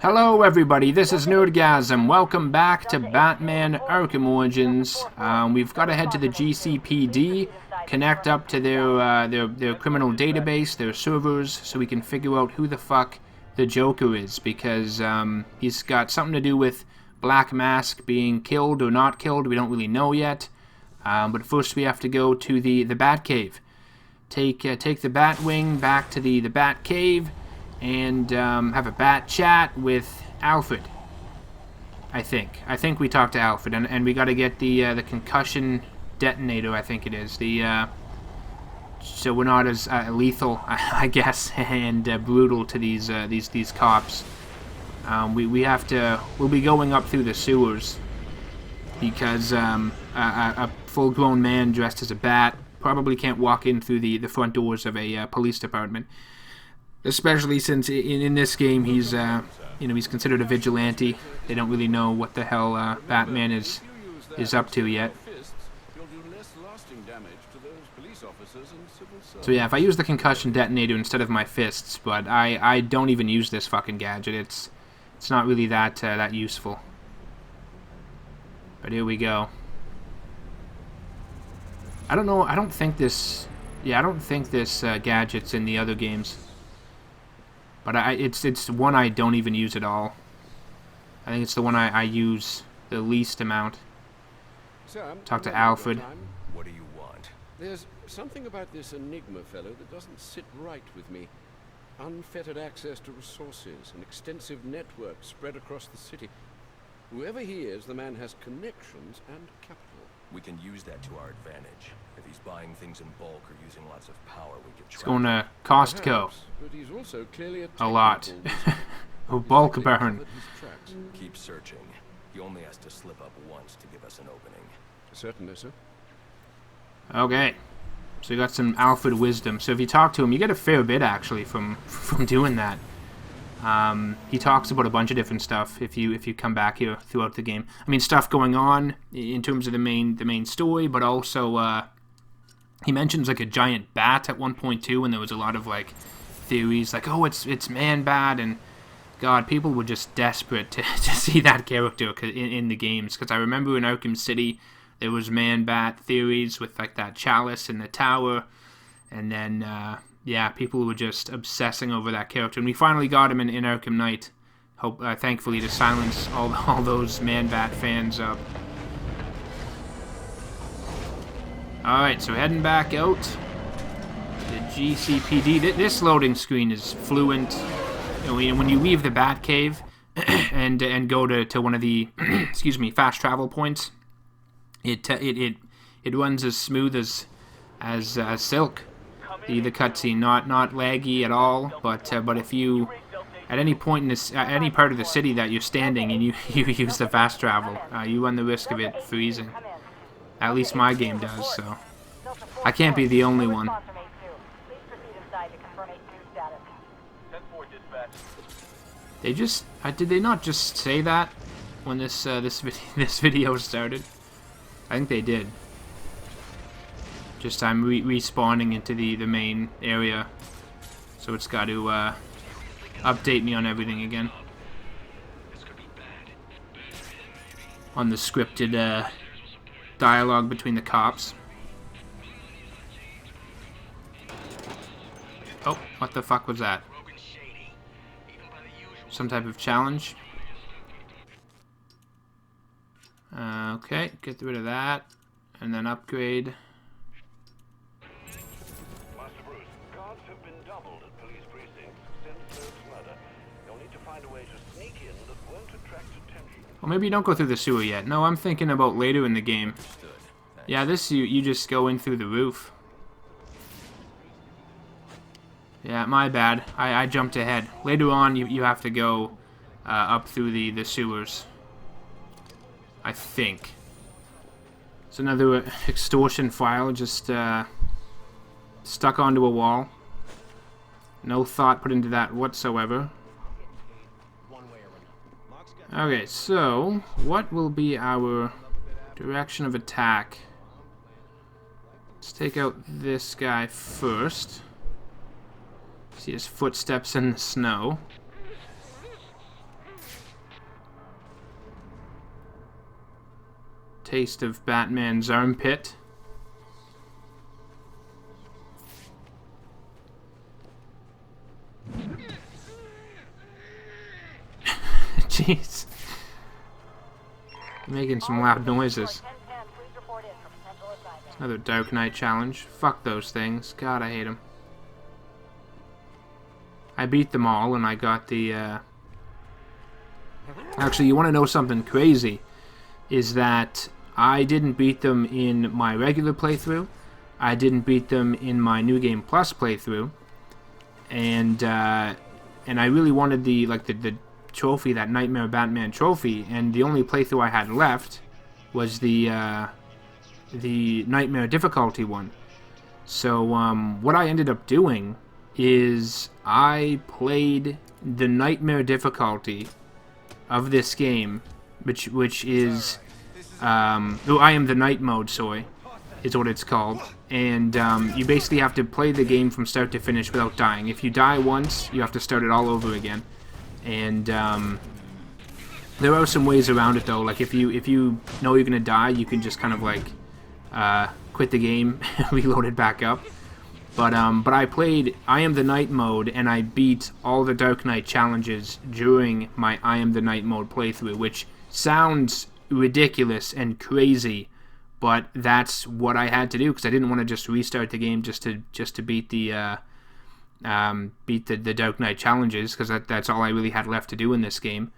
Hello everybody, this is NerdGasm. Welcome back to Batman Arkham Origins. We've got to head to the GCPD, connect up to their criminal database, their servers, so we can figure out who the fuck the Joker is, because he's got something to do with Black Mask being killed or not killed. We don't really know yet. But first we have to go to the Batcave. Take the Batwing back to the Batcave and have a bat chat with Alfred. I think we talked to Alfred, and we got to get the concussion detonator. I think it is so we're not as lethal, I guess, and brutal to these cops. We'll be going up through the sewers because a full-grown man dressed as a bat probably can't walk in through the front doors of a police department. Especially since in this game he's he's considered a vigilante. They don't really know what the hell Batman is up to yet. So yeah, if I use the concussion detonator instead of my fists, but I don't even use this fucking gadget. It's not really that useful. But here we go. I don't know. I don't think this gadget's in the other games. But it's one I don't even use at all. I think it's the one I use the least amount. Talk to Alfred. What do you want? There's something about this Enigma fellow that doesn't sit right with me. Unfettered access to resources, an extensive network spread across the city. Whoever he is, the man has connections and capital. We can use that to our advantage. If he's buying things in bulk or using lots of power, we could try. He's going to Costco. Perhaps, but he's also clearly a lot. A bulk burn. Keep searching. He only has to slip up once to give us an opening. Certainly, sir. Okay. So you got some Alfred wisdom. So if you talk to him, you get a fair bit actually from doing that. He talks about a bunch of different stuff if you come back here throughout the game. I mean, stuff going on in terms of the main story, but also he mentions like a giant bat at one point too, and there was a lot of like theories like, oh, it's Man-Bat, and God, people were just desperate to see that character in the games, because I remember in Arkham City there was Man-Bat theories with like that chalice in the tower, and then yeah, people were just obsessing over that character, and we finally got him in Arkham Knight. Thankfully, to silence all those Man-Bat fans up. All right, so heading back out. The GCPD. This loading screen is fluent. When you leave the Batcave and go to one of the excuse me, fast travel points, it runs as smooth as silk. The cutscene, not laggy at all, but if you at any point in this any part of the city that you're standing and you use the fast travel, you run the risk of it freezing. At least my game does, so I can't be the only one. They just did they not just say that when this video started? I think they did. Just I'm respawning into the main area, so it's got to update me on everything again. On the scripted dialogue between the cops. Oh, what the fuck was that? Some type of challenge. Okay, get rid of that, and then upgrade. Well, maybe you don't go through the sewer yet. No, I'm thinking about later in the game. Yeah, this you just go in through the roof. Yeah, my bad. I jumped ahead. Later on, you have to go up through the sewers. I think. It's another extortion file just stuck onto a wall. No thought put into that whatsoever. Okay, so what will be our direction of attack? Let's take out this guy first. See his footsteps in the snow. Taste of Batman's armpit. Jeez. Making some loud noises. Another Dark Knight challenge. Fuck those things. God, I hate them. I beat them all, and I got the, Actually, you want to know something crazy? Is that I didn't beat them in my regular playthrough. I didn't beat them in my New Game Plus playthrough. And I really wanted the trophy, that Nightmare Batman trophy, and the only playthrough I had left was the Nightmare difficulty one. So what I ended up doing is I played the Nightmare difficulty of this game, which is I Am the Night mode, sorry, is what it's called. And you basically have to play the game from start to finish without dying. If you die once, you have to start it all over again. And there are some ways around it, though. Like if you know you're gonna die, you can just kind of like quit the game, reload it back up. But I played I Am the Night mode, and I beat all the Dark Knight challenges during my I Am the Night mode playthrough, which sounds ridiculous and crazy, but that's what I had to do because I didn't want to just restart the game just to beat the Dark Knight challenges, because that's all I really had left to do in this game,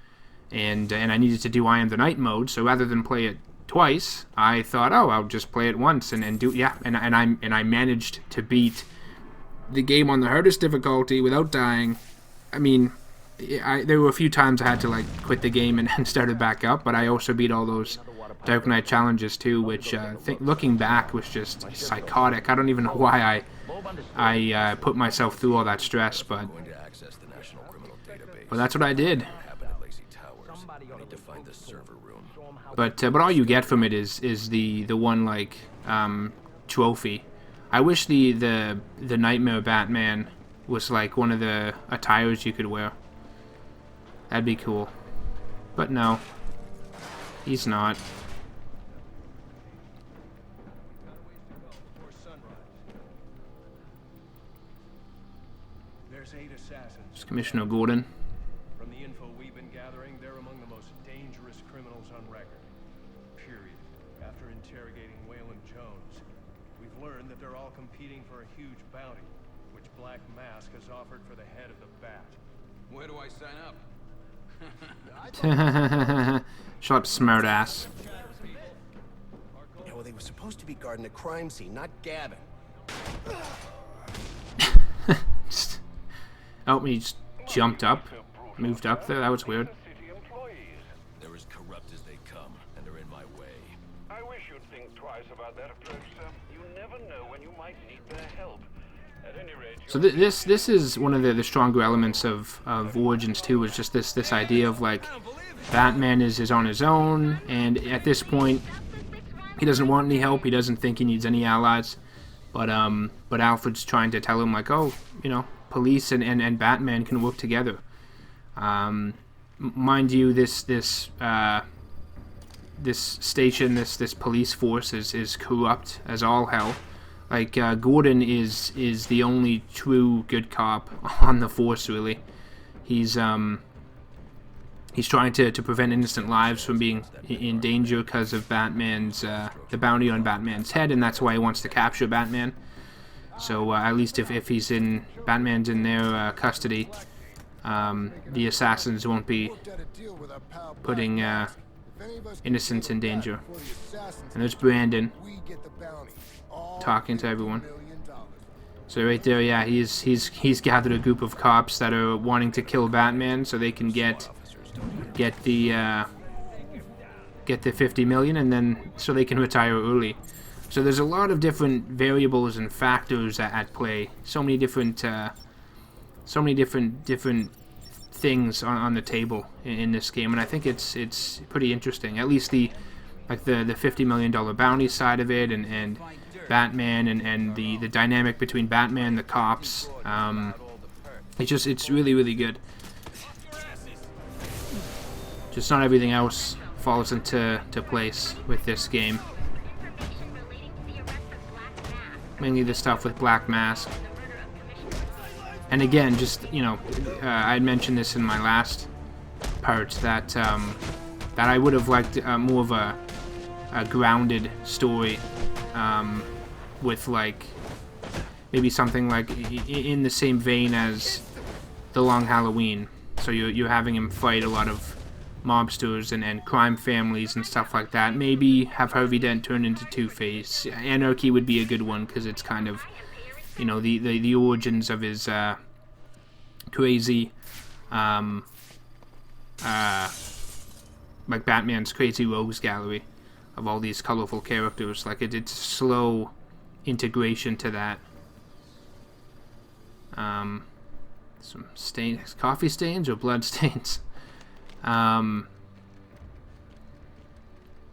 and I needed to do I Am the Night mode. So rather than play it twice, I thought, oh, I'll just play it once and do, yeah, and I managed to beat the game on the hardest difficulty without dying. I mean, there were a few times I had to like quit the game and start it back up, but I also beat all those Dark Knight challenges too, which looking back was just psychotic. I don't even know why I put myself through all that stress, but that's what I did. But all you get from it is the one like trophy. I wish the Nightmare Batman was like one of the attires you could wear. That'd be cool. But no, he's not. It's Commissioner Gordon. From the info we've been gathering, they're among the most dangerous criminals on record. Period. After interrogating Waylon Jones, we've learned that they're all competing for a huge bounty, which Black Mask has offered for the head of the Bat. Where do I sign up? Shut up, smartass. Yeah, well, they were supposed to be guarding the crime scene, not Gavin. Oh, he just jumped up, moved up there. That was weird. They're as corrupt as they come, and they're in my way. I wish you'd think twice about that approach, sir. You never know when you might need their help. At any rate, so this is one of the stronger elements of Origins 2, is just this idea of like Batman is on his own, and at this point he doesn't want any help. He doesn't think he needs any allies. But Alfred's trying to tell him like, oh, you know, police and Batman can work together. Mind you, this station, this police force is corrupt as all hell. Like Gordon is the only true good cop on the force, really. He's trying to prevent innocent lives from being in danger because of Batman's the bounty on Batman's head, and that's why he wants to capture Batman. So at least if Batman's in their custody, the assassins won't be putting innocents in danger. And there's Brandon talking to everyone. So right there, yeah, he's gathered a group of cops that are wanting to kill Batman so they can get the 50 million, and then so they can retire early. So there's a lot of different variables and factors at play. So many different things on the table in this game, and I think it's pretty interesting. At least the $50 million bounty side of it, and Batman and the dynamic between Batman, the cops. It's really, really good. Just not everything else falls into place with this game. Mainly the stuff with Black Mask. And again, just, you know, I had mentioned this in my last part, that that I would have liked more of a grounded story, with, like, maybe something like in the same vein as The Long Halloween. So you're having him fight a lot of mobsters and crime families and stuff like that. Maybe have Harvey Dent turn into Two-Face. Anarchy would be a good one, because it's kind of, you know, the origins of his crazy, like Batman's crazy rogues gallery of all these colorful characters. Like, it's slow integration to that. Some stains, coffee stains or blood stains.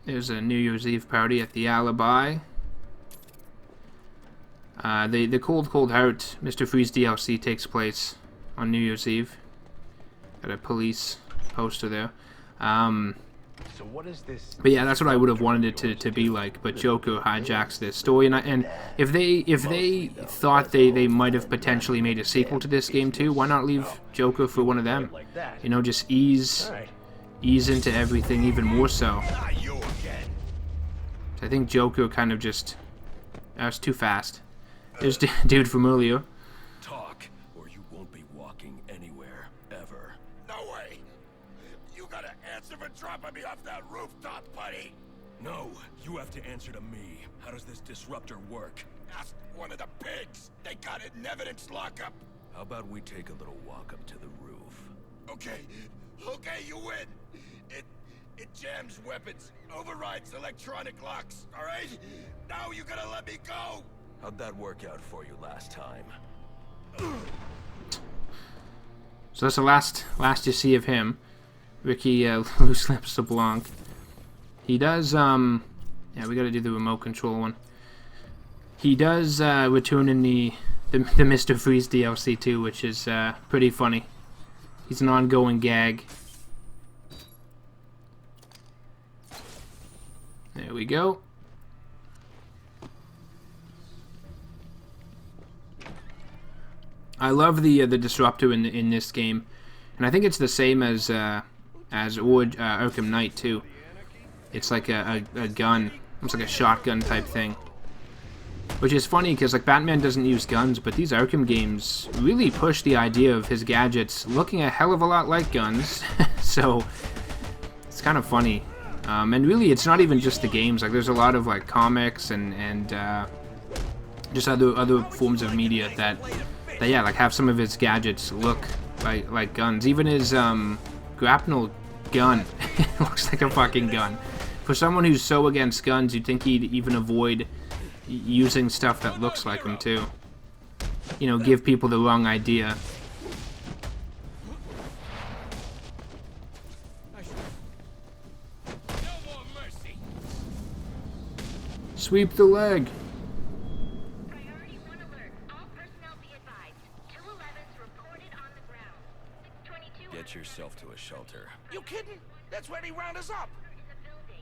There's a New Year's Eve party at the Alibi. The Cold Heart Mr. Freeze DLC takes place on New Year's Eve. Got a police poster there. So what is this? But yeah, that's what I would have wanted it to be like. But Joker hijacks this story, and if they thought they might have potentially made a sequel to this game too, why not leave Joker for one of them? You know, just ease into everything even more so. I think Joker kind of just, that was too fast. There's dude from earlier. Talk, or you won't be walking anywhere ever. No way! You gotta answer for dropping me off that rooftop, buddy! No, you have to answer to me. How does this disruptor work? Ask one of the pigs! They got it in evidence lockup! How about we take a little walk up to the roof? Okay, you win! It jams weapons, overrides electronic locks, alright? Now you gotta let me go! How'd that work out for you last time? So that's the last you see of him. Ricky Loose Lips LeBlanc. He does, yeah, we gotta do the remote control one. He does return in the Mr. Freeze DLC too, which is pretty funny. He's an ongoing gag. There we go. I love the disruptor in this game, and I think it's the same as Arkham Knight too. It's like a gun, almost like a shotgun type thing, which is funny because like Batman doesn't use guns, but these Arkham games really push the idea of his gadgets looking a hell of a lot like guns. So it's kind of funny. And really, it's not even just the games. Like, there's a lot of like comics and just other forms of media that yeah, like have some of his gadgets look like guns. Even his grapnel gun looks like a fucking gun. For someone who's so against guns, you'd think he'd even avoid using stuff that looks like them too. You know, give people the wrong idea. Sweep the leg. Priority 1 alert. All personnel be advised. 211's reported on the ground. 622. Get yourself to a shelter. You kidding? That's when he round us up!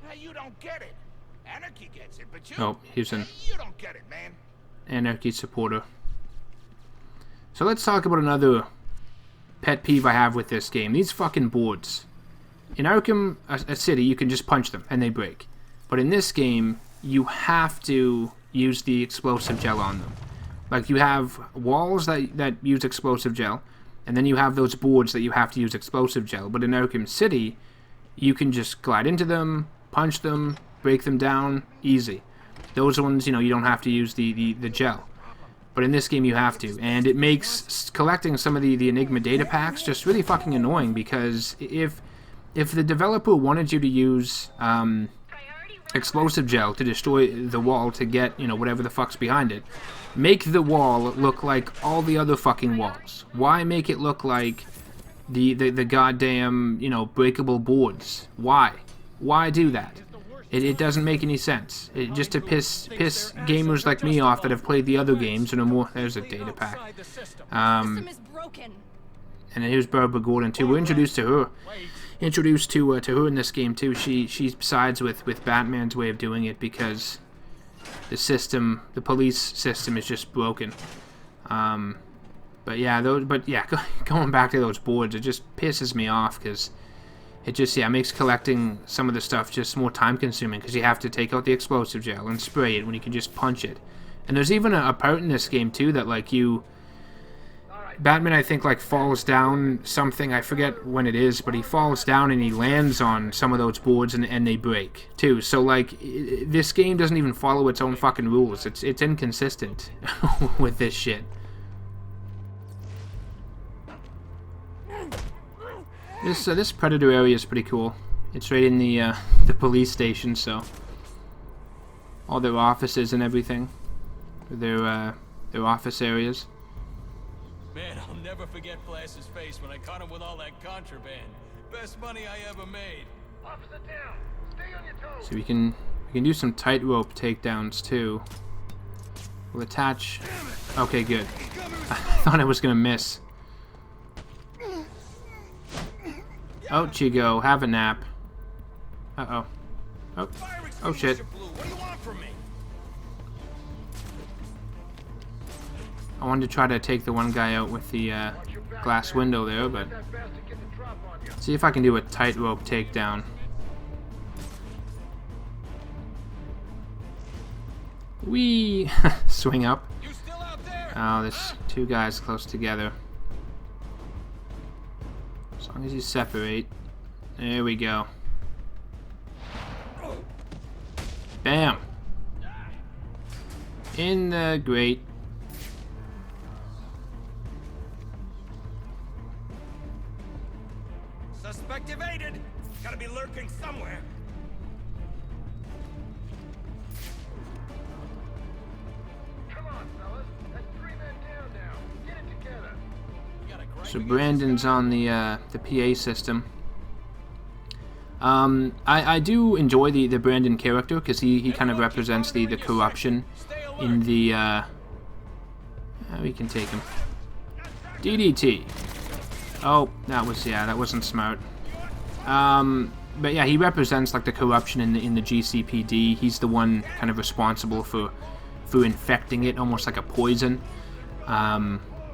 Now you don't get it. Anarchy gets it, but you... Oh, he's an You don't get it, man. Anarchy supporter. So let's talk about another pet peeve I have with this game. These fucking boards. In Arkham City, you can just punch them and they break. But in this game, you have to use the explosive gel on them. Like, you have walls that use explosive gel, and then you have those boards that you have to use explosive gel. But in Arkham City, you can just glide into them, punch them, break them down, easy. Those ones, you know, you don't have to use the gel. But in this game, you have to. And it makes collecting some of the Enigma data packs just really fucking annoying, because if the developer wanted you to use explosive gel to destroy the wall to get, you know, whatever the fuck's behind it, make the wall look like all the other fucking walls. Why make it look like the goddamn, you know, breakable boards? Why do that? It doesn't make any sense. Just to piss gamers like me off that have played the other games and are more. There's a data pack. System is broken. And then here's Barbara Gordon too. We're introduced to her. introduced to her in this game too. She sides with Batman's way of doing it because the police system is just broken. But yeah, going back to those boards, it just pisses me off because it just makes collecting some of the stuff just more time consuming because you have to take out the explosive gel and spray it when you can just punch it. And there's even a part in this game too that like Batman, I think, like falls down something, I forget when it is, but he falls down and he lands on some of those boards and they break too. So like this game doesn't even follow its own fucking rules. It's inconsistent with this shit. This Predator area is pretty cool. It's right in the police station, so all their offices and everything, their office areas. Man, I'll never forget Flash's face when I caught him with all that contraband. Best money I ever made. Officer down. Stay on your toes. So we can do some tightrope takedowns too. We'll attach. Okay, good. I thought I was gonna miss. Out you go. Have a nap. Uh-oh. Oh shit. What do you want from me? I wanted to try to take the one guy out with the glass window there, but see if I can do a tightrope takedown. Whee! Swing up. You still out there? Oh, there's two guys close together. As long as you separate. There we go. Bam! In the grate. Suspect evaded. Gotta be lurking somewhere. Come on, fellas. That's 3 men down now. Get it together. So Brandon's on the PA system. I do enjoy the Brandon character because he kind of represents the corruption in the. We can take him. DDT. Oh, that wasn't smart. But yeah, he represents like the corruption in the GCPD. He's the one kind of responsible for infecting it, almost like a poison.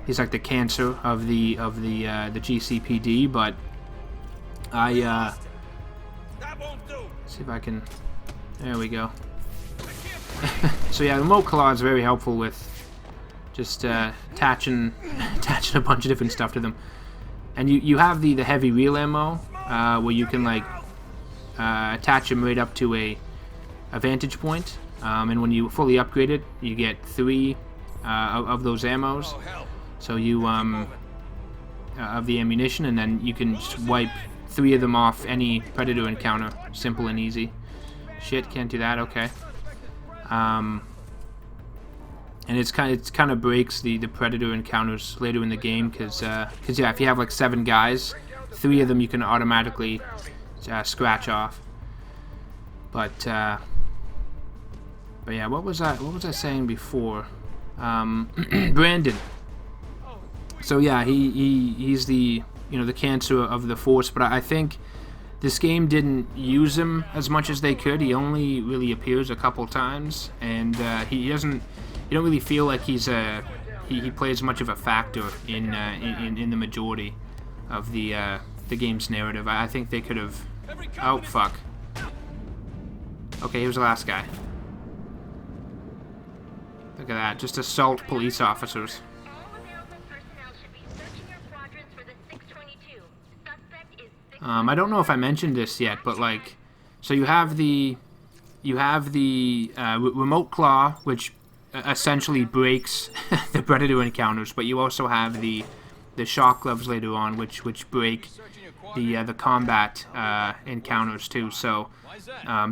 He's like the cancer of the GCPD. But see if I can. There we go. So yeah, the remote claw is very helpful with just attaching a bunch of different stuff to them. And you have the heavy reel ammo, where you can like attach them right up to a vantage point, and when you fully upgrade it, you get 3 of those ammos. So you of the ammunition, and then you can just wipe 3 of them off any Predator encounter. Simple and easy. Shit, can't do that. Okay. And it's kind of breaks the Predator encounters later in the game because yeah, if you have like 7 guys, 3 of them you can automatically scratch off. But yeah, what was I saying before? Brandon. So yeah, he's the the cancer of the force, but I think this game didn't use him as much as they could. He only really appears a couple times, and he doesn't. You don't really feel like he plays much of a factor in the majority of the game's narrative. I think they could have. Oh fuck. Okay, here's the last guy. Look at that, just assault police officers. All available personnel should be searching your quadrants for the 622. Suspect is I don't know if I mentioned this yet, but like, so you have the remote claw, which essentially breaks the Predator encounters, but you also have the shock gloves later on, which break the combat encounters too. So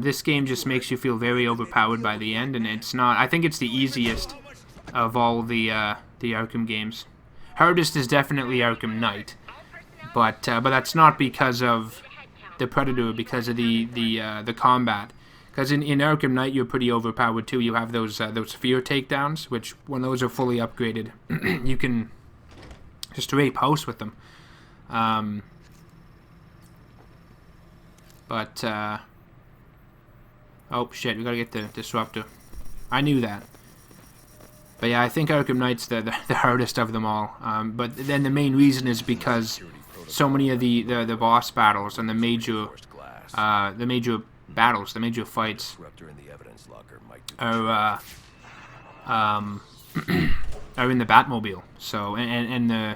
this game just makes you feel very overpowered by the end, and it's not. I think it's the easiest of all the Arkham games. Hardest is definitely Arkham Knight, but that's not because of the Predator, because of the combat. Because in Arkham Knight, you're pretty overpowered too. You have those fear takedowns, which when those are fully upgraded, you can just rape house with them. But, oh, shit, we gotta get the disruptor. I knew that. But yeah, I think Arkham Knight's the hardest of them all. But then the main reason is because so many of the boss battles and the major battles, the major fights are are in the Batmobile. So and the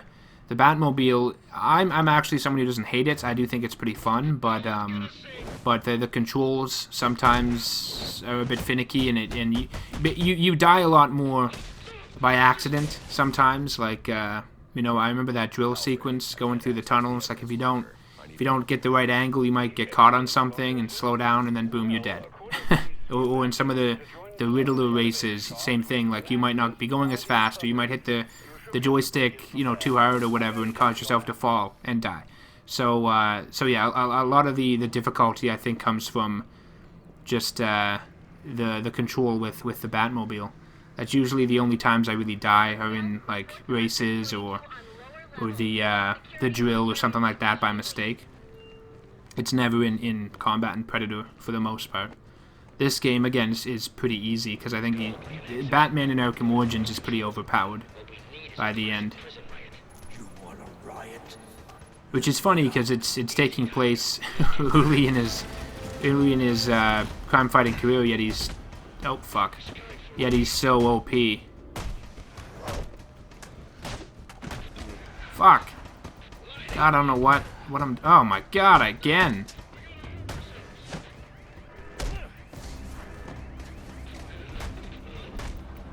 Batmobile, I'm actually someone who doesn't hate it. I do think it's pretty fun, but the controls sometimes are a bit finicky, and you die a lot more by accident sometimes. Like you know, I remember that drill sequence going through the tunnels. Like if you don't get the right angle, you might get caught on something and slow down, and then boom, you're dead. or in some of the Riddler races, same thing. Like you might not be going as fast, or you might hit the joystick, you know, too hard or whatever, and cause yourself to fall and die. So yeah, a lot of the difficulty I think comes from just the control with the Batmobile. That's usually the only times I really die are in like races or the drill or something like that by mistake. It's never in combat and Predator for the most part. This game again is pretty easy because I think Batman in Arkham Origins is pretty overpowered by the end. Which is funny because it's taking place early in his crime fighting career, yet he's so OP. Fuck. God, I don't know what I'm. Oh my God, again.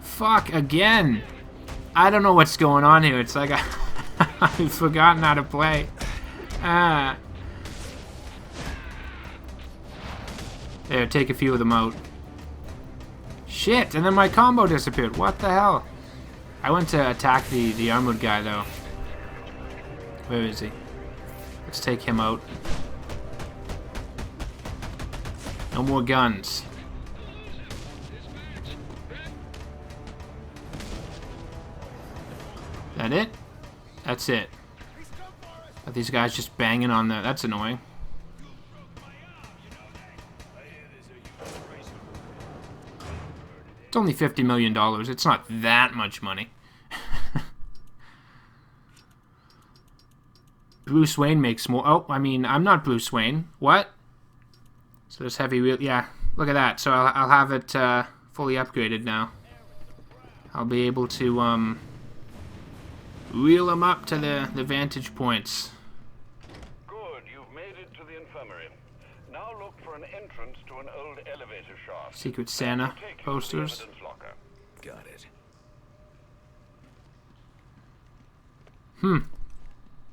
Fuck again. I don't know what's going on here. It's like I've forgotten how to play. There, take a few of them out. Shit, and then my combo disappeared. What the hell? I went to attack the armored guy, though. Where is he? Let's take him out. No more guns. That it? That's it. Are these guys just banging on the... That's annoying. It's only $50 million. It's not that much money. Bruce Wayne makes more... Oh, I mean, I'm not Bruce Wayne. What? So this heavy wheel... Yeah, look at that. So I'll have it fully upgraded now. I'll be able to wheel them up to the vantage points. Good, you've made it to the infirmary. Now look for an entrance to an old elevator shaft. Secret Santa posters. Got it.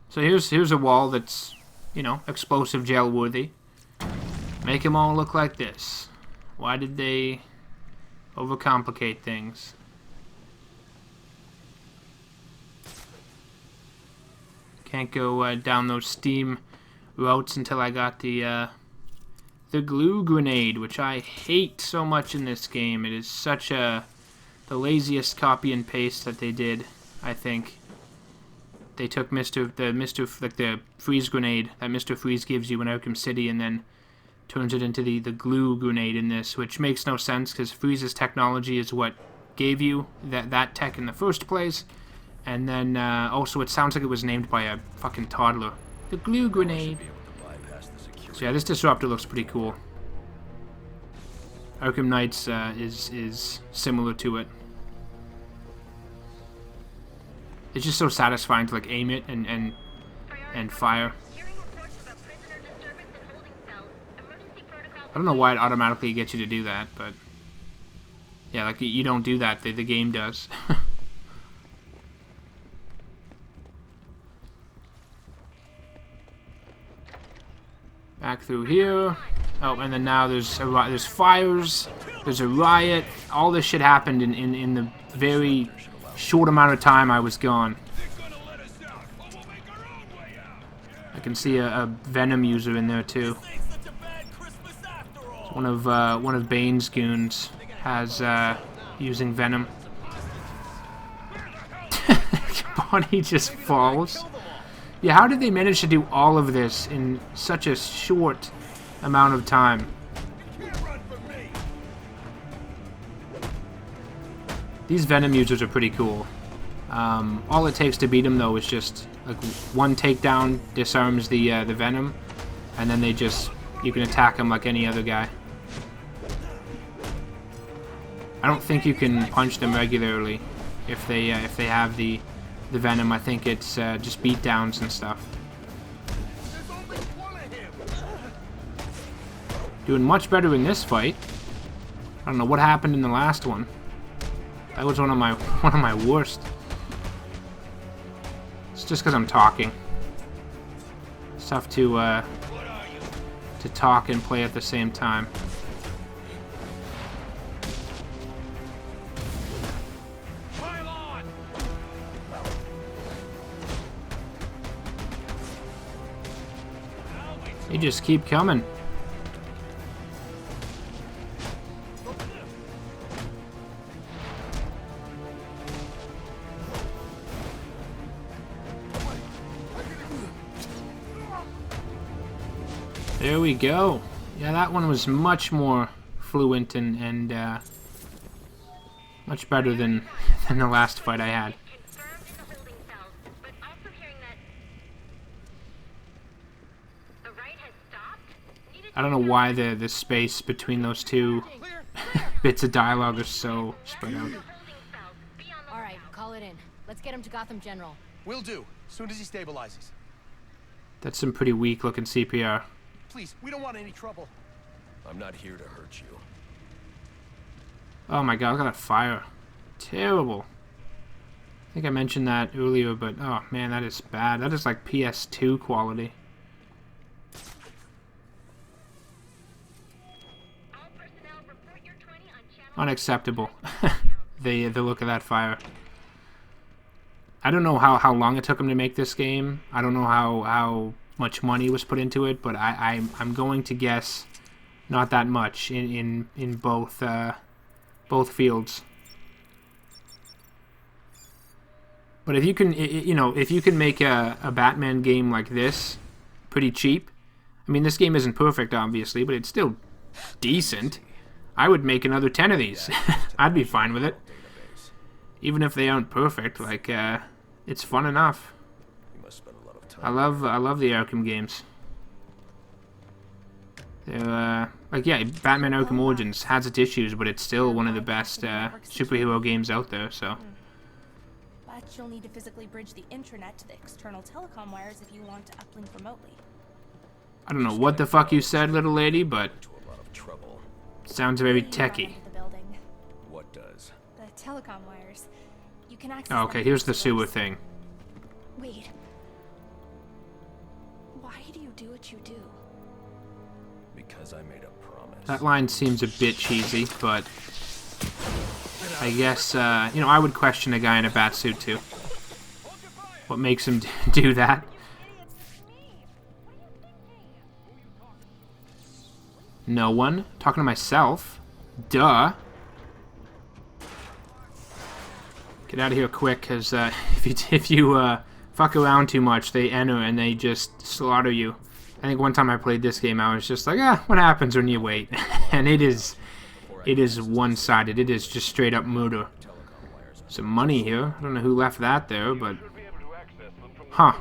So here's a wall that's, you know, explosive jail worthy. Make them all look like this. Why did they overcomplicate things? Can't go down those steam routes until I got the glue grenade, which I hate so much in this game. It is such the laziest copy and paste that they did, I think. They took the freeze grenade that Mr. Freeze gives you in Arkham City and then turns it into the glue grenade in this, which makes no sense because Freeze's technology is what gave you that tech in the first place. And then also it sounds like it was named by a fucking toddler. The glue grenade. So yeah, this disruptor looks pretty cool. Arkham Knight's is similar to it. It's just so satisfying to like aim it and fire. I don't know why it automatically gets you to do that, but yeah, like you don't do that, the game does. Back through here. Oh, and then now there's fires. There's a riot. All this shit happened in the very short amount of time I was gone. I can see a Venom user in there too. One of Bane's goons has using Venom. Body just falls. Yeah, how did they manage to do all of this in such a short amount of time. These Venom users are pretty cool. All it takes to beat them, though, is just like one takedown disarms the Venom, and then you can attack them like any other guy. I don't think you can punch them regularly if they have the Venom. I think it's just beatdowns and stuff. Doing much better in this fight. I don't know what happened in the last one. That was one of my worst. It's just because I'm talking. It's tough to talk and play at the same time. They just keep coming. There we go. Yeah, that one was much more fluent and much better than the last fight I had. I don't know why the space between those two bits of dialogue is so spread out. Alright, call it in. Let's get him to Gotham General. Will do, as soon as he stabilizes. That's some pretty weak looking CPR. Please, we don't want any trouble. I'm not here to hurt you. Oh my god, look at that fire. Terrible. I think I mentioned that earlier, but oh man, that is bad. That is like PS2 quality. Unacceptable. The look of that fire. I don't know how long it took them to make this game. I don't know how much money was put into it, but I'm going to guess not that much in both fields. But if you can, if you can make a Batman game like this pretty cheap, I mean, this game isn't perfect, obviously, but it's still decent. I would make another 10 of these. I'd be fine with it. Even if they aren't perfect, like, it's fun enough. I love the Arkham games. They're, like, yeah, Batman Arkham Origins has its issues, but it's still one of the best superhero games out there, so. But you'll need to physically bridge the intranet to the external telecom wires if you want to uplink remotely. I don't know what the fuck you said, little lady, but sounds very techie. What does? The telecom wires. You can access Oh, okay, here's the sewer thing. Wait. Why do you do what you do? Because I made a promise. That line seems a bit cheesy, but I guess, I would question a guy in a bat suit too. What makes him do that? No one. Talking to myself. Duh. Get out of here quick, because if you fuck around too much, they enter and they just slaughter you. I think one time I played this game, I was just like, what happens when you wait? And it is one-sided. It is just straight up murder. Some money here. I don't know who left that there, but huh.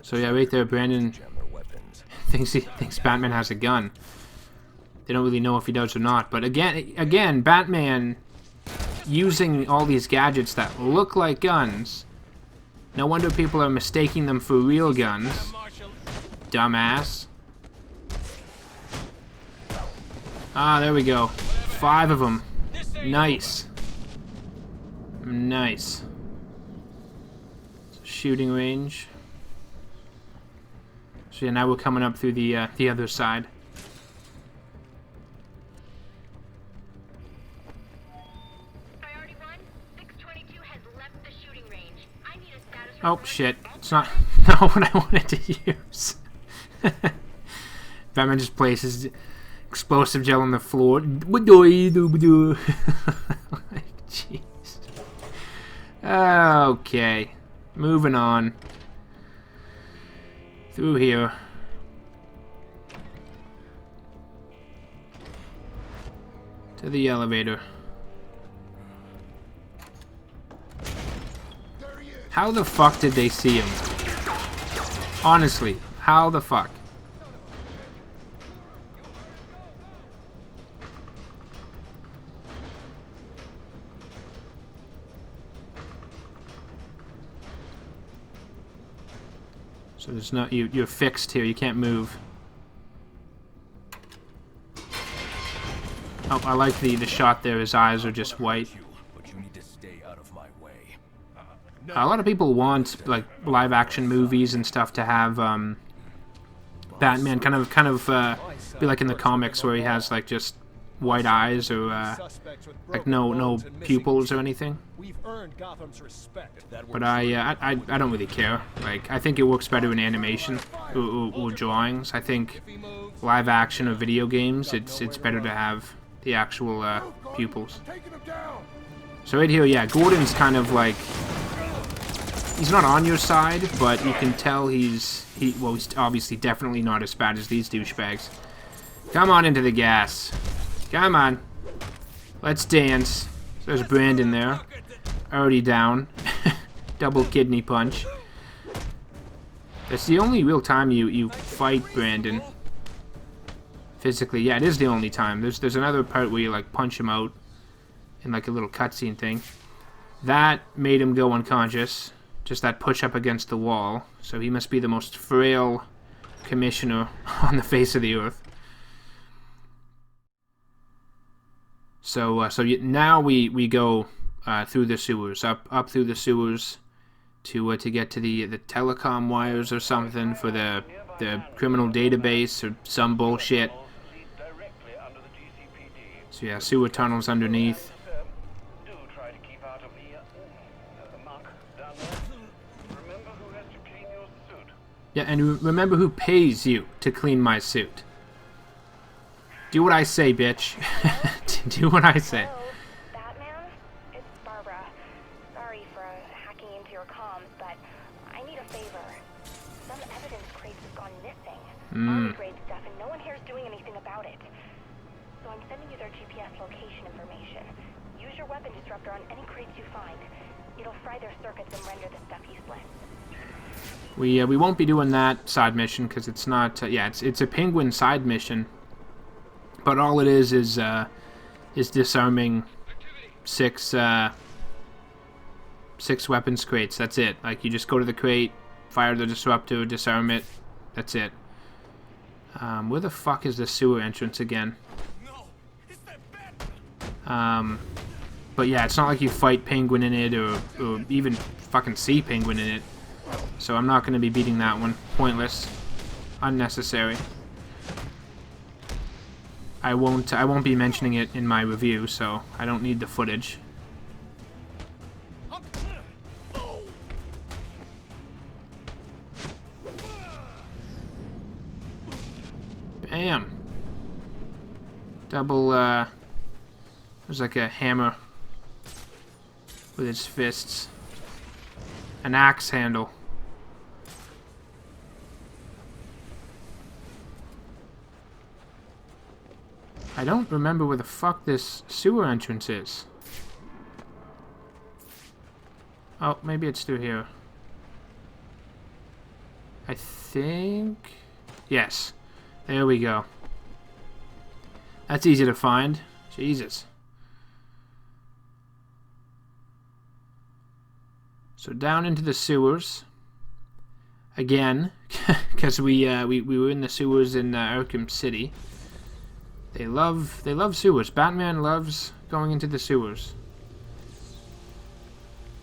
So yeah, right there, Brandon thinks Batman has a gun. They don't really know if he does or not. But again, Batman using all these gadgets that look like guns. No wonder people are mistaking them for real guns. Dumbass. Ah, there we go. 5 of them. Nice. Nice. Shooting range. So yeah, now we're coming up through the other side. Priority 1, 622 has left the shooting range. I need a status Oh report. shit! It's not what I wanted to use. Batman just explosive gel on the floor. Jeez. Okay. Moving on. Through here. To the elevator. How the fuck did they see him? Honestly, how the fuck? So there's no, you're fixed here, you can't move. Oh, I like the shot there, his eyes are just white. A lot of people want, like, live action movies and stuff to have, Batman kind of be like in the comics where he has, like, just white eyes or, like, no pupils or anything. But I don't really care. Like, I think it works better in animation or drawings. I think live action or video games, it's better to have the actual pupils. So right here, yeah, Gordon's kind of like, he's not on your side, but you can tell he's obviously definitely not as bad as these douchebags. Come on into the gas. Come on. Let's dance. There's Brandon there. Already down. Double kidney punch. That's the only real time you fight Brandon. Physically, yeah, it is the only time. There's another part where you, like, punch him out in, like, a little cutscene thing. That made him go unconscious. Just that push up against the wall. So he must be the most frail commissioner on the face of the earth. So now we go through the sewers, up through the sewers to get to the telecom wires or something for the criminal database or some bullshit. So yeah, sewer tunnels underneath. Yeah, and remember who pays you to clean my suit. Do what I say, bitch. Do what I say. Hello, Batman? It's Barbara. Sorry for hacking into your comms, but I need a favor. Some evidence crates have gone missing. Army-grade stuff, and no one here is doing anything about it. So I'm sending you their GPS location information. Use your weapon disruptor on any crates you find. It'll fry their circuits and render the stuff useless. We won't be doing that side mission because it's not. Yeah, it's a penguin side mission, but all it is disarming six weapons crates. That's it. Like, you just go to the crate, fire the disruptor, disarm it. That's it. Where the fuck is the sewer entrance again? But yeah, it's not like you fight Penguin in it or even fucking see Penguin in it. So I'm not going to be beating that one. Pointless. Unnecessary. I won't be mentioning it in my review, so I don't need the footage. Bam. Double, there's like a hammer with its fists. An axe handle. I don't remember where the fuck this sewer entrance is. Oh, maybe it's through here. I think... Yes. There we go. That's easy to find. Jesus. So down into the sewers. Again, because we were in the sewers in Arkham City. They love sewers. Batman loves going into the sewers.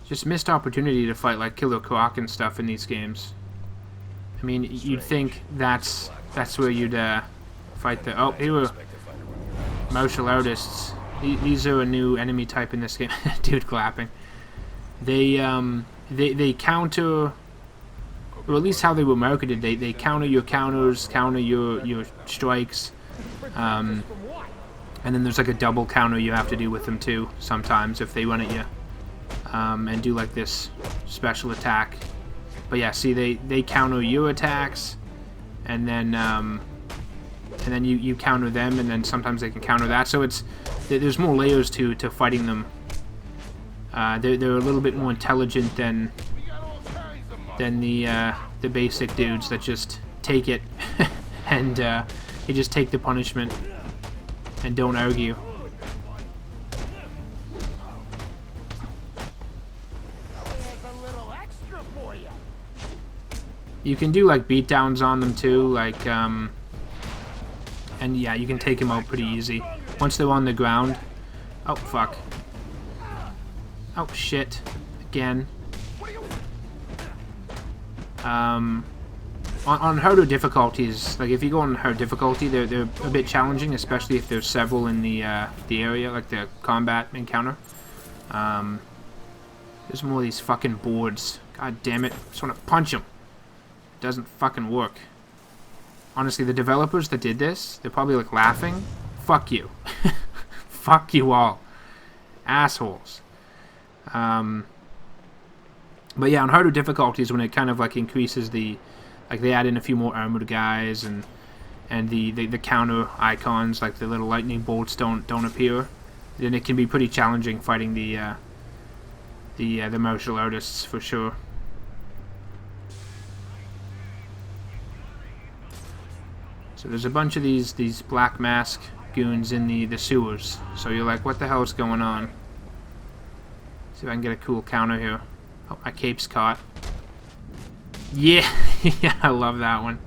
Just missed opportunity to fight like Killer Croc and stuff in these games. I mean, you'd think that's where you'd fight the... Oh, here were martial artists. These are a new enemy type in this game. Dude clapping. They counter, or at least how they were marketed. They counter your counters, counter your strikes. And then there's like a double counter you have to do with them too, sometimes, if they run at you. And do like this special attack. But yeah, see, they counter your attacks, and then you counter them, and then sometimes they can counter that. So there's more layers to fighting them. They're a little bit more intelligent than the basic dudes that just take it and they just take the punishment and don't argue. You can do like beatdowns on them too, like and yeah, you can take them out pretty easy once they're on the ground. Oh fuck! Oh shit! Again. On harder difficulties, like if you go on hard difficulty, they're a bit challenging, especially if there's several in the area, like the combat encounter. There's more of these fucking boards. God damn it! I just want to punch them. Doesn't fucking work. Honestly, the developers that did this, they're probably like laughing. Fuck you. Fuck you all. Assholes. But yeah, on harder difficulties, when it kind of like increases the, like they add in a few more armored guys and the counter icons, like the little lightning bolts don't appear, then it can be pretty challenging fighting the martial artists for sure. So there's a bunch of these black mask goons in the sewers. So you're like, what the hell is going on? See if I can get a cool counter here. Oh, my cape's caught. Yeah, yeah, I love that one.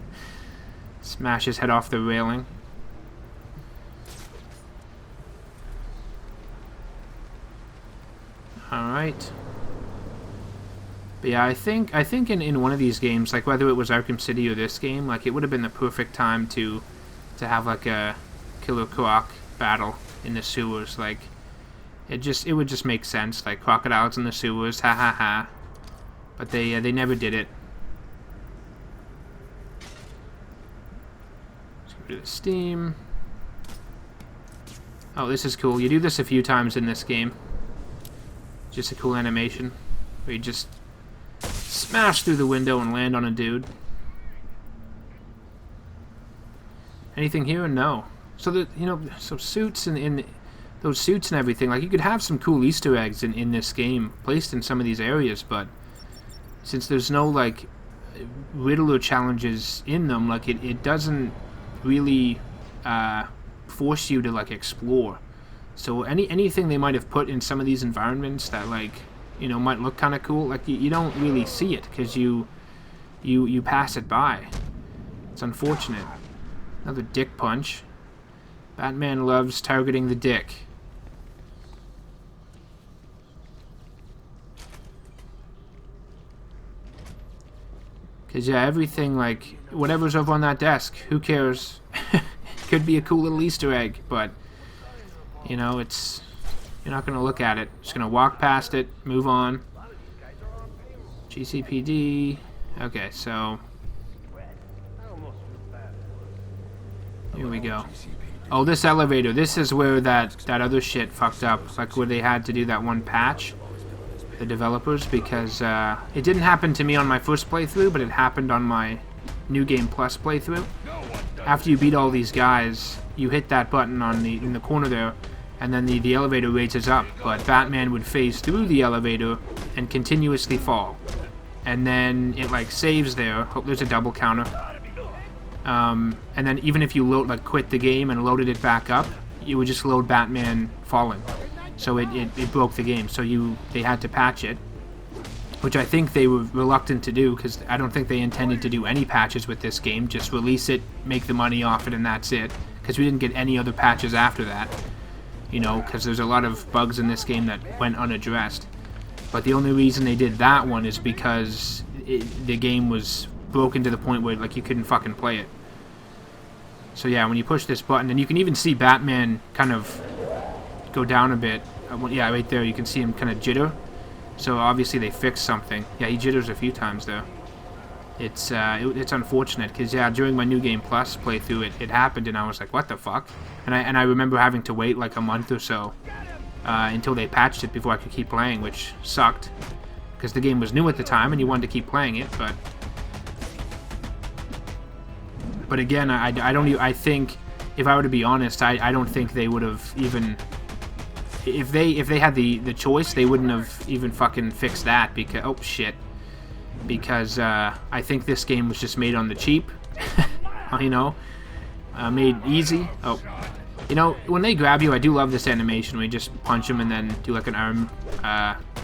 Smash his head off the railing. Alright. But yeah, I think in one of these games, like whether it was Arkham City or this game, like it would have been the perfect time to have like a Killer Croc battle in the sewers. Like it would just make sense. Like crocodiles in the sewers, ha ha ha. But they never did it. Let's go to the Steam. Oh, this is cool. You do this a few times in this game. Just a cool animation where you just smash through the window and land on a dude. Anything here? No. So that, you know, so suits and in those suits and everything, like you could have some cool Easter eggs in this game placed in some of these areas, but since there's no like Riddler challenges in them, like it doesn't really force you to like explore. So anything they might have put in some of these environments that like, you know, might look kind of cool, like you don't really see it because you pass it by. It's unfortunate. Another dick punch. Batman loves targeting the dick. Because yeah, everything, like whatever's over on that desk, who cares? Could be a cool little Easter egg, but you know, it's, you're not going to look at it. Just going to walk past it, move on. GCPD. Okay, so here we go. Oh, this elevator. This is where that other shit fucked up. Like where they had to do that one patch, the developers, because it didn't happen to me on my first playthrough, but it happened on my New Game Plus playthrough. After you beat all these guys, you hit that button in the corner there, and then the elevator raises up, but Batman would phase through the elevator and continuously fall. And then it like saves there. Oh, there's a double counter. And then even if you quit the game and loaded it back up, you would just load Batman falling. So it broke the game. So they had to patch it, which I think they were reluctant to do because I don't think they intended to do any patches with this game. Just release it, make the money off it, and that's it. Because we didn't get any other patches after that. You know, because there's a lot of bugs in this game that went unaddressed. But the only reason they did that one is because the game was broken to the point where like you couldn't fucking play it. So yeah, when you push this button, and you can even see Batman kind of go down a bit. Yeah, right there, you can see him kind of jitter. So obviously they fixed something. Yeah, he jitters a few times there. it's unfortunate because yeah, during my New Game Plus playthrough, it happened, and I was like, what the fuck? And I remember having to wait like a month or so until they patched it before I could keep playing, which sucked because the game was new at the time and you wanted to keep playing it. But again, I think if I were to be honest, I don't think they would have even, if they had the choice, they wouldn't have even fucking fixed that because oh shit. Because I think this game was just made on the cheap, you know, made easy. Oh, you know, when they grab you, I do love this animation. We just punch them and then do like an arm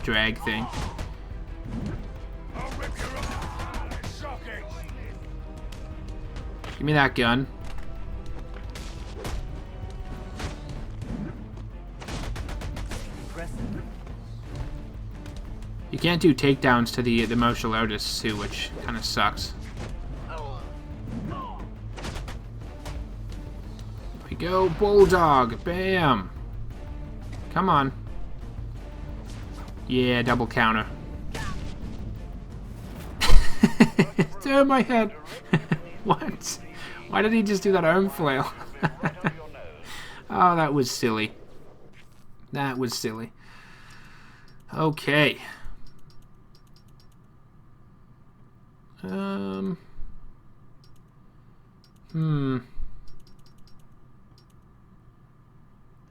drag thing. Give me that gun. You can't do takedowns to the martial artists too, which kind of sucks. There we go, bulldog, bam. Come on. Yeah, double counter. Turn my head. What? Why did he just do that arm flail? Oh, that was silly. That was silly. Okay.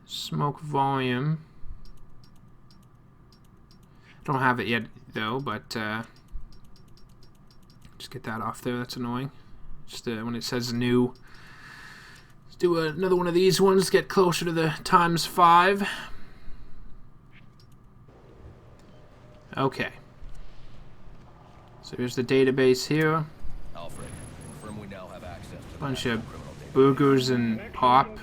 Smoke volume. Don't have it yet though, but just get that off there. That's annoying. Just when it says new. Let's do another one of these ones. Get closer to the ×5. Okay. So here's the database here. Alfred, confirm we now have access to Bunch of burgers and pop.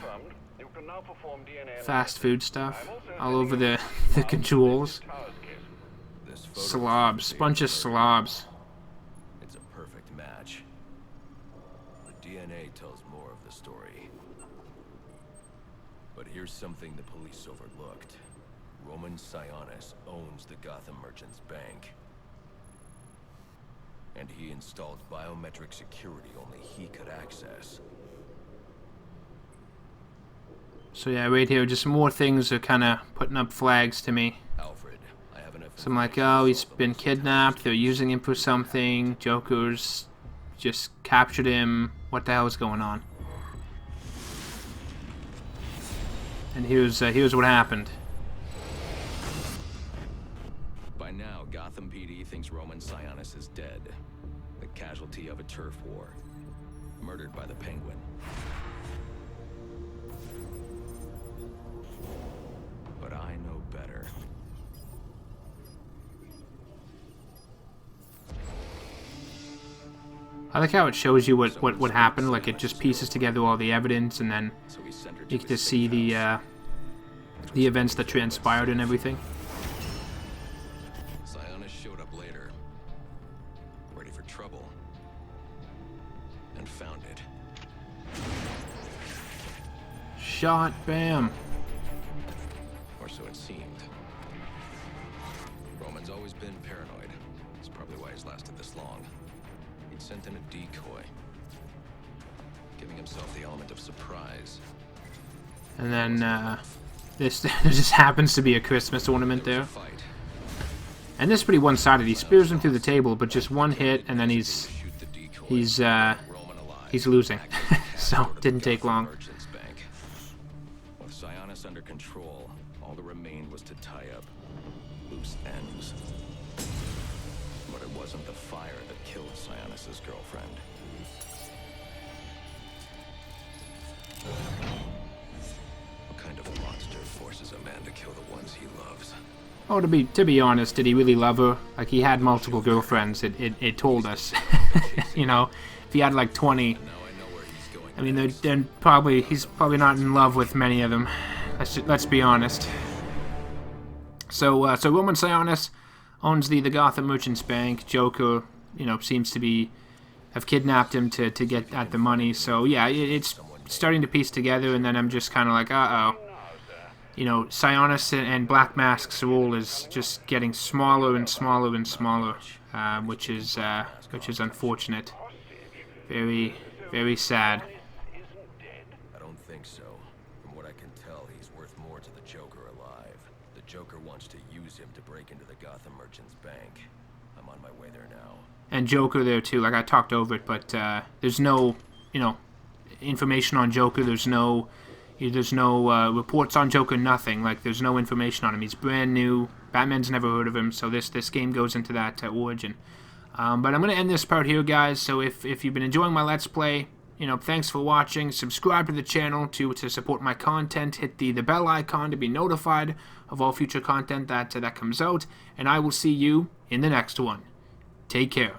Fast food stuff. All over the controls. Slobs. Bunch of slobs. It's a perfect match. The DNA tells more of the story. But here's something the police overlooked. Roman Sionis owns the Gotham Merchants Bank. And he installed biometric security only he could access. So yeah, right here, just more things are kind of putting up flags to me. Alfred, I have enough. So I'm like, oh, he's been kidnapped. They're using him for something. Joker's just captured him. What the hell is going on? And here's what happened. By now, Gotham PD thinks Roman Sionis is dead. The casualty of a turf war. Murdered by the Penguin. But I know better. I like how it shows you what happened. Like it just pieces together all the evidence, and then you get to see the events that transpired and everything. Sionis showed up later, ready for trouble, and found it. Shot, bam. Or so it seemed. Roman's always been paranoid. That's probably why he's lasted this long. He'd sent in a decoy, giving himself the element of surprise. And then there just happens to be a Christmas ornament there. And this is pretty one-sided. He spears him through the table, but just one hit, and then he's losing. So didn't take long. With Sionis under control, all that remained was to tie up loose ends. But it wasn't the fire that killed Sionis' girlfriend. What kind of monster forces a man to kill the ones he loves? Oh, to be honest, did he really love her? Like, he had multiple girlfriends. It told us. You know, if he had like 20, I mean, he's probably not in love with many of them. Let's be honest. So Roman Sionis owns the Gotham Merchants Bank. Joker, you know, seems to have kidnapped him to get at the money. So yeah, it's starting to piece together, and then I'm just kind of like, uh-oh. you know, Sionis and Black Mask's role is just getting smaller and smaller and smaller, which is unfortunate. Very, very sad. I don't think so. From what I can tell, he's worth more to the Joker alive. The Joker wants to use him to break into the Gotham Merchant's bank. I'm on my way there now. And Joker there too. Like, I talked over it, but there's no, you know, information on Joker. There's no reports on Joker. Nothing. Like, there's no information on him. He's brand new. Batman's never heard of him. So this game goes into that origin. But I'm gonna end this part here, guys. So if you've been enjoying my Let's Play, you know, thanks for watching. Subscribe to the channel to support my content. Hit the bell icon to be notified of all future content that comes out. And I will see you in the next one. Take care.